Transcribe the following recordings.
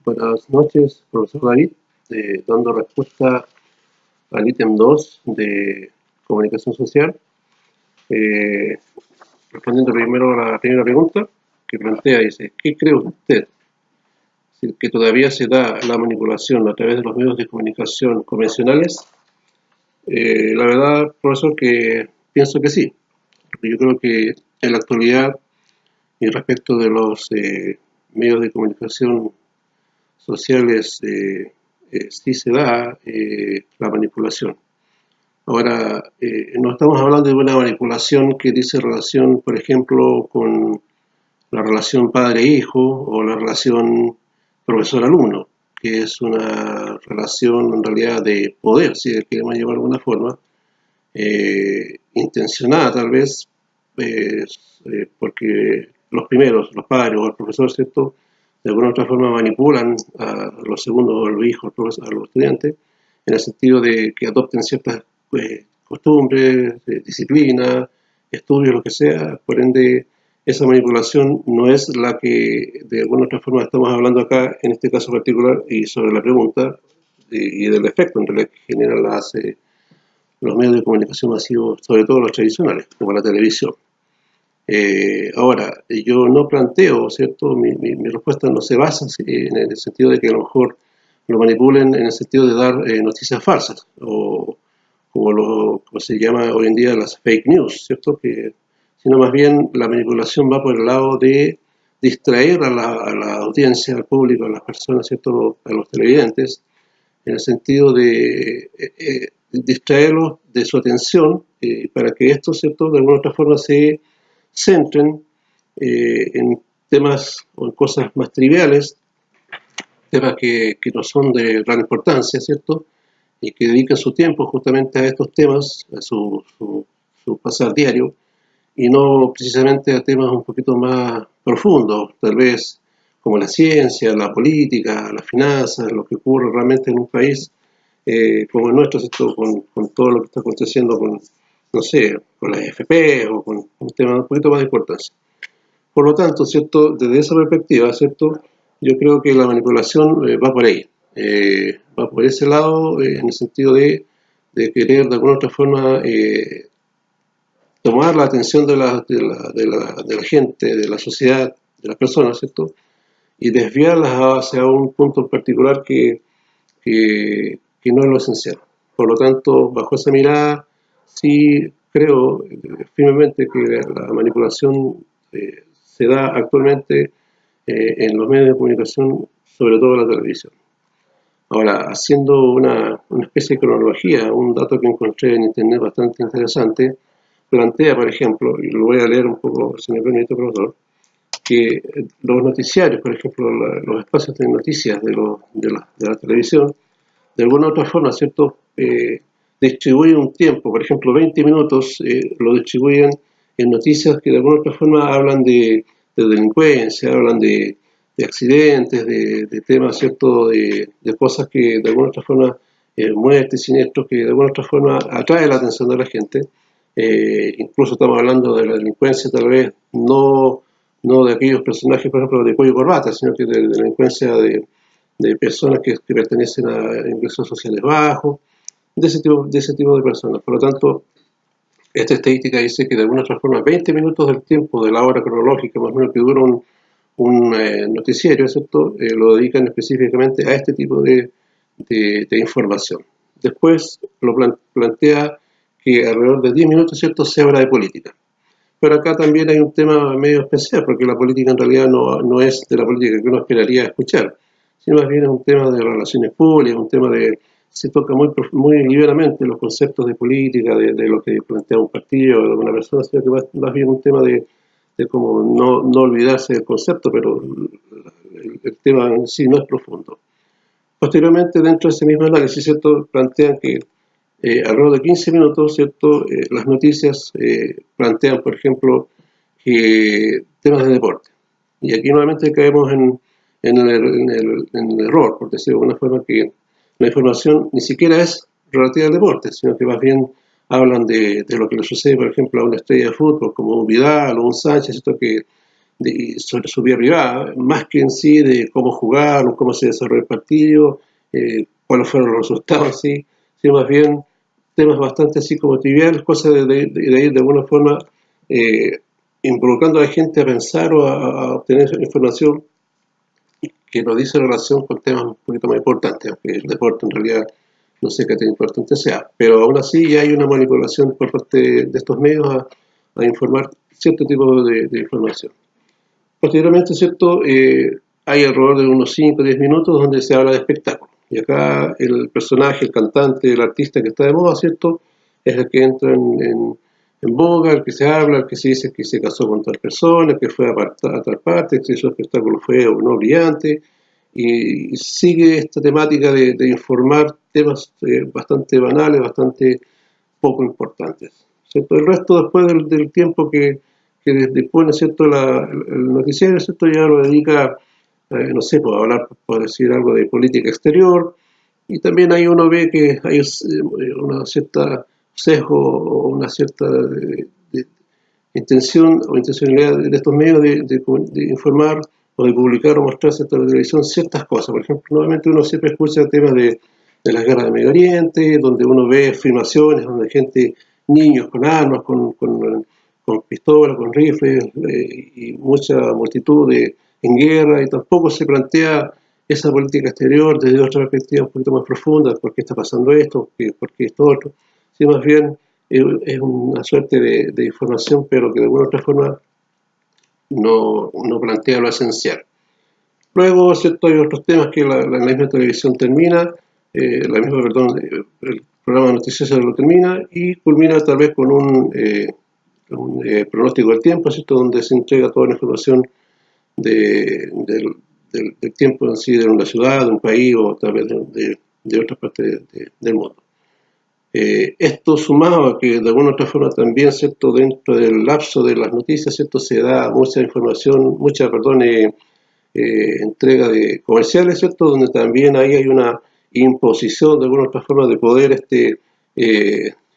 Buenas noches, profesor David. Dando respuesta al ítem 2 de comunicación social. Respondiendo primero a la primera pregunta que plantea, dice, ¿qué cree usted? ¿Que todavía se da la manipulación a través de los medios de comunicación convencionales? La verdad, profesor, que pienso que sí. Yo creo que en la actualidad, y respecto de los medios de comunicación sociales, sí se da la manipulación. Ahora, no estamos hablando de una manipulación que dice relación, por ejemplo, con la relación padre-hijo o la relación profesor-alumno, que es una relación en realidad de poder, si queremos llamar de alguna forma, intencionada tal vez, porque los primeros, los padres o el profesor, ¿cierto?, de alguna u otra forma manipulan a los segundos o a los hijos, a los estudiantes, en el sentido de que adopten ciertas costumbres, disciplina, estudios, lo que sea. Por ende, esa manipulación no es la que de alguna u otra forma estamos hablando acá, en este caso particular, y sobre la pregunta y del efecto en realidad que generan los medios de comunicación masivos, sobre todo los tradicionales, como la televisión. Ahora, yo no planteo, ¿cierto? Mi respuesta no se basa en el sentido de que a lo mejor lo manipulen en el sentido de dar noticias falsas, o como se llama hoy en día las fake news, ¿cierto? Sino más bien la manipulación va por el lado de distraer a la audiencia, al público, a las personas, ¿cierto? A los televidentes, en el sentido de distraerlos de su atención para que estos, ¿cierto?, de alguna u otra forma se centren en temas o en cosas más triviales, temas que no son de gran importancia, ¿cierto?, y que dedican su tiempo justamente a estos temas, a su pasar diario, y no precisamente a temas un poquito más profundos, tal vez como la ciencia, la política, las finanzas, lo que ocurre realmente en un país como el nuestro, ¿cierto?, con todo lo que está aconteciendo con, no sé, con la AFP o con un tema un poquito más de importancia. Por lo tanto, ¿cierto?, desde esa perspectiva, ¿cierto?, yo creo que la manipulación va por ahí, va por ese lado, en el sentido de querer de alguna otra forma tomar la atención de la gente, de la sociedad, de las personas, ¿cierto?, y desviarlas hacia un punto en particular que no es lo esencial. Por lo tanto, bajo esa mirada, sí creo firmemente que la manipulación se da actualmente en los medios de comunicación, sobre todo la televisión. Ahora, haciendo una especie de cronología, un dato que encontré en internet bastante interesante, plantea, por ejemplo, y lo voy a leer un poco, si me permite, profesor, que los noticiarios, por ejemplo, los espacios de noticias de la televisión, de alguna u otra forma, ¿cierto?, distribuyen un tiempo, por ejemplo, 20 minutos, lo distribuyen en noticias que de alguna u otra forma hablan de delincuencia, hablan de accidentes, de temas, ¿cierto?, de cosas que de alguna u otra forma, muertes, siniestros, que de alguna u otra forma atrae la atención de la gente. Incluso estamos hablando de la delincuencia, tal vez no de aquellos personajes, por ejemplo, de cuello y corbata, sino que de delincuencia de personas que pertenecen a ingresos sociales bajos, de ese tipo de personas. Por lo tanto, esta estadística dice que de alguna otra forma 20 minutos del tiempo de la hora cronológica, más o menos que dura un noticiero, ¿cierto?, lo dedican específicamente a este tipo de información. Después lo plantea que alrededor de 10 minutos, ¿cierto?, se habla de política. Pero acá también hay un tema medio especial, porque la política en realidad no es de la política que uno esperaría escuchar, sino más bien es un tema de relaciones públicas, un tema se toca muy ligeramente los conceptos de política, de lo que plantea un partido o de una persona, sino que más bien un tema de cómo no olvidarse del concepto, pero el tema en sí no es profundo. Posteriormente, dentro de ese mismo análisis, ¿cierto?, plantean que alrededor de 15 minutos, ¿cierto?, las noticias plantean, por ejemplo, que temas de deporte. Y aquí nuevamente caemos en el error, por decirlo de alguna forma, que la información ni siquiera es relativa al deporte, sino que más bien hablan de lo que le sucede, por ejemplo, a una estrella de fútbol como un Vidal o un Sánchez, ¿cierto?, que sobre su vida privada, más que en sí de cómo jugaron, cómo se desarrolló el partido, cuáles fueron los resultados, sí, sino más bien temas bastante así como triviales, cosas de ir de alguna forma involucrando a la gente a pensar o a obtener información que nos dice relación con temas un poquito más importantes, aunque el deporte en realidad no sé qué tan importante sea, pero aún así ya hay una manipulación por parte de estos medios a informar cierto tipo de información. Posteriormente, ¿cierto? Hay alrededor de unos 5 o 10 minutos donde se habla de espectáculo. Y acá el personaje, el cantante, el artista que está de moda, ¿cierto? Es el que entra en boga, el que se habla, el que se dice que se casó con tal persona, que fue a tal parte, que su espectáculo fue o no brillante. Y sigue esta temática de informar temas bastante banales, bastante poco importantes, ¿cierto? El resto, después del tiempo que dispone, ¿cierto? El noticiero, ¿cierto? Ya lo dedica, no sé, puedo hablar, por decir algo de política exterior, y también ahí uno ve que hay una cierta sesgo o una cierta intención o intencionalidad de estos medios de informar o de publicar o mostrarse en la televisión ciertas cosas. Por ejemplo, nuevamente uno siempre escucha temas de las guerras de Medio Oriente, donde uno ve filmaciones donde gente, niños con armas, con pistolas, con rifles y mucha multitud en guerra, y tampoco se plantea esa política exterior desde otra perspectiva un poquito más profunda, por qué está pasando esto, por qué esto otro, sino más bien es una suerte de información, pero que de alguna otra forma no plantea lo esencial. Luego, ¿cierto? Hay otros temas que la misma televisión termina, el programa noticioso lo termina y culmina tal vez con un pronóstico del tiempo, ¿cierto? Donde se entrega toda la información del tiempo en sí de una ciudad, de un país o tal vez de otras partes del mundo. Esto sumado a que de alguna otra forma también, ¿cierto? Dentro del lapso de las noticias, ¿cierto? Se da mucha información, entrega de comerciales, ¿cierto? Donde también ahí hay una imposición de alguna otra forma de poder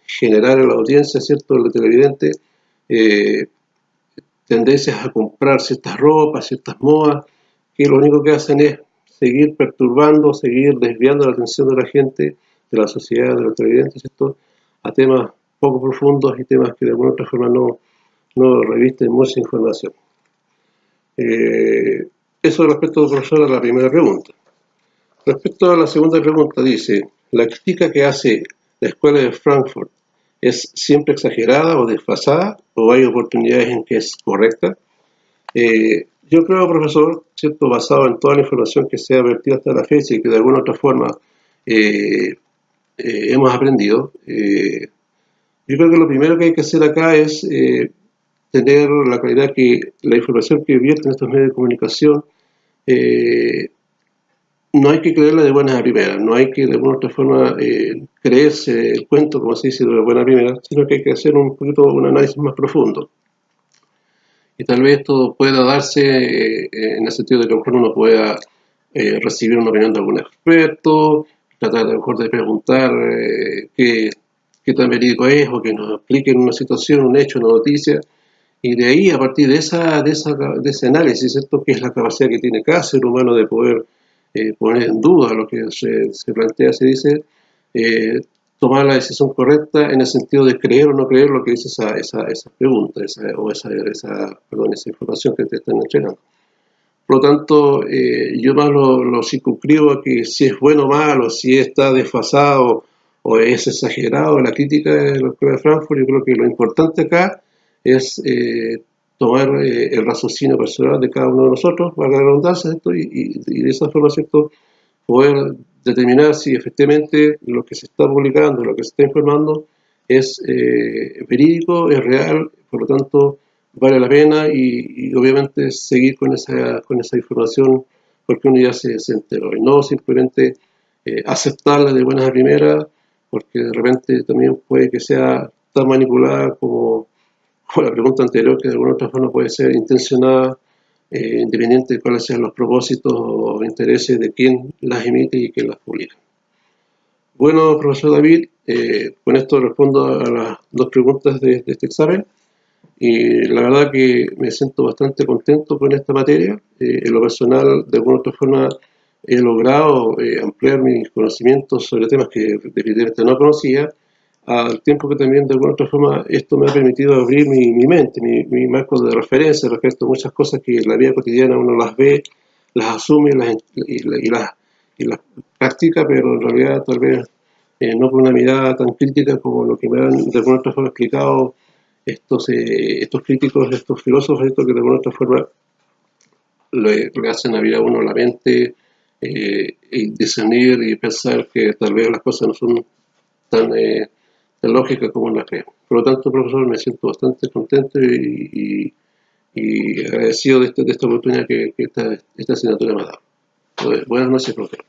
generar en la audiencia, ¿cierto? El televidente, tendencias a comprar ciertas ropas, ciertas modas, que lo único que hacen es seguir perturbando, seguir desviando la atención de la gente, de la sociedad, de los televidentes, ¿cierto? A temas poco profundos y temas que de alguna otra forma no revisten mucha información. Eso respecto, profesor, a la primera pregunta. Respecto a la segunda pregunta, dice, ¿la crítica que hace la Escuela de Frankfurt es siempre exagerada o desfasada, o hay oportunidades en que es correcta? Yo creo, profesor, ¿cierto? Basado en toda la información que se ha vertido hasta la fecha y que de alguna otra forma hemos aprendido, yo creo que lo primero que hay que hacer acá es tener la claridad que la información que vierten estos medios de comunicación no hay que creerla de buenas a primeras, no hay que de alguna otra forma creerse el cuento, como se dice, de buena primera, sino que hay que hacer un poquito un análisis más profundo. Y tal vez esto pueda darse en el sentido de que a lo mejor uno pueda recibir una opinión de algún experto, tratar a lo mejor de preguntar qué tan verídico es, o que nos expliquen una situación, un hecho, una noticia, y de ahí, a partir de ese análisis, ¿cierto? Que es la capacidad que tiene cada ser humano de poder poner en duda lo que se plantea, se dice, tomar la decisión correcta en el sentido de creer o no creer lo que dice esa pregunta, esa información que te están entregando. Por lo tanto, yo más lo circunscribo a que si es bueno o malo, si está desfasado o es exagerado la crítica de la Escuela de Frankfurt. Yo creo que lo importante acá es tomar el raciocinio personal de cada uno de nosotros, valga la redundancia, y de esa forma, ¿cierto?, poder determinar si efectivamente lo que se está publicando, lo que se está informando es verídico, es real, por lo tanto vale la pena y obviamente seguir con esa información porque uno ya se enteró, y no simplemente aceptarla de buenas a primeras, porque de repente también puede que sea tan manipulada como la pregunta anterior, que de alguna otra forma puede ser intencionada, independiente de cuáles sean los propósitos o intereses de quien las emite y quien las publica. Bueno, profesor David, con esto respondo a las dos preguntas de este examen. Y la verdad que me siento bastante contento con esta materia. En lo personal, de alguna u otra forma, he logrado ampliar mis conocimientos sobre temas que definitivamente no conocía, al tiempo que también de alguna u otra forma esto me ha permitido abrir mi mente, mi marco de referencia respecto a muchas cosas que en la vida cotidiana uno las ve, las asume y las practica, pero en realidad tal vez no con una mirada tan crítica como lo que me han de alguna u otra forma explicado estos críticos, estos filósofos, estos que de alguna u otra forma le hacen abrir a uno la mente y discernir y pensar que tal vez las cosas no son tan lógicas como uno las cree. Por lo tanto, profesor, me siento bastante contento y agradecido de esta oportunidad que esta asignatura me ha dado. Buenas noches, profesor.